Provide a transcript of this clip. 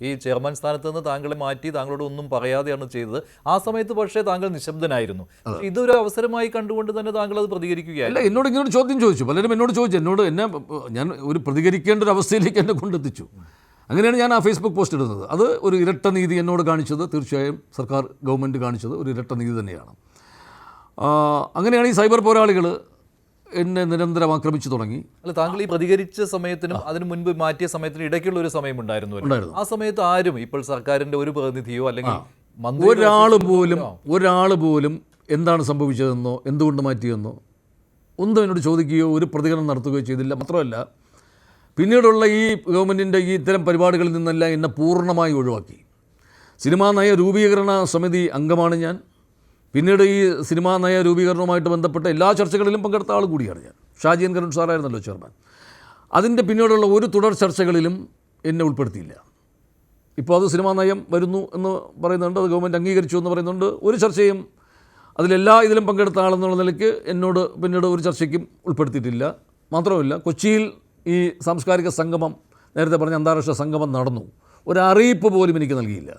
ഈ ചെയർമാൻ സ്ഥാനത്ത് നിന്ന് താങ്കളെ മാറ്റി താങ്കളോട് ഒന്നും പറയാതെയാണ് ചെയ്തത്. ആ സമയത്ത് പക്ഷേ താങ്കൾ നിശബ്ദനായിരുന്നു. ഇതൊരു അവസരമായി കണ്ടുകൊണ്ട് തന്നെ താങ്കൾ അത് പ്രതികരിക്കുകയല്ല. എന്നോട് ഇങ്ങനൊരു ചോദ്യം ചോദിച്ചു, പലരും എന്നോട് ചോദിച്ചു, ഞാൻ ഒരു പ്രതികരിക്കേണ്ട ഒരു അവസ്ഥയിലേക്ക് എന്നെ കൊണ്ടെത്തിച്ചു. അങ്ങനെയാണ് ഞാൻ ആ ഫേസ്ബുക്ക് പോസ്റ്റ് ഇടുന്നത്. അത് ഒരു ഇരട്ട നീതി എന്നോട് കാണിച്ചത്, തീർച്ചയായും സർക്കാർ ഗവൺമെൻറ് കാണിച്ചത് ഒരു ഇരട്ട നീതി തന്നെയാണ്. അങ്ങനെയാണ് ഈ സൈബർ പോരാളികൾ എന്നെ നിരന്തരം ആക്രമിച്ചു തുടങ്ങി. അല്ല, താങ്കൾ ഈ പ്രതികരിച്ച സമയത്തിനും അതിനു മുൻപ് മാറ്റിയ സമയത്തിനും ഇടയ്ക്കുള്ള ഒരു സമയമുണ്ടായിരുന്നു. ആ സമയത്ത് ആരും ഇപ്പോൾ സർക്കാരിൻ്റെ ഒരു പ്രതിനിധിയോ അല്ലെങ്കിൽ ഒരാൾ പോലും എന്താണ് സംഭവിച്ചതെന്നോ എന്തുകൊണ്ട് മാറ്റിയെന്നോ ഒന്നും എന്നോട് ചോദിക്കുകയോ ഒരു പ്രതികരണം നടത്തുകയോ ചെയ്തില്ല. മാത്രമല്ല, പിന്നീടുള്ള ഈ ഗവൺമെൻറ്റിൻ്റെ ഈ ഇത്തരം പരിപാടികളിൽ നിന്നെല്ലാം എന്നെ പൂർണ്ണമായി ഒഴിവാക്കി. സിനിമാ നയ രൂപീകരണ സമിതി അംഗമാണ് ഞാൻ. പിന്നീട് ഈ സിനിമാ നയ രൂപീകരണവുമായിട്ട് ബന്ധപ്പെട്ട എല്ലാ ചർച്ചകളിലും പങ്കെടുത്ത ആൾ കൂടിയാണ് ഞാൻ. ഷാജി എൻ കരുൺ സാറായിരുന്നല്ലോ ചെയർമാൻ. അതിൻ്റെ പിന്നീടുള്ള ഒരു തുടർ ചർച്ചകളിലും എന്നെ ഉൾപ്പെടുത്തിയില്ല. ഇപ്പോൾ അത് സിനിമാ നയം വരുന്നു എന്ന് പറയുന്നുണ്ട്, അത് ഗവൺമെൻറ് അംഗീകരിച്ചു എന്ന് പറയുന്നുണ്ട്. ഒരു ചർച്ചയും അതിലെല്ലാ ഇതിലും പങ്കെടുത്ത ആളെന്നുള്ള നിലയ്ക്ക് എന്നോട് പിന്നീട് ഒരു ചർച്ചയ്ക്കും ഉൾപ്പെടുത്തിയിട്ടില്ല. മാത്രമല്ല, കൊച്ചിയിൽ ഈ സാംസ്കാരിക സംഗമം, നേരത്തെ പറഞ്ഞ അന്താരാഷ്ട്ര സംഗമം നടന്നു, ഒരറിയിപ്പ് പോലും എനിക്ക് നൽകിയില്ല.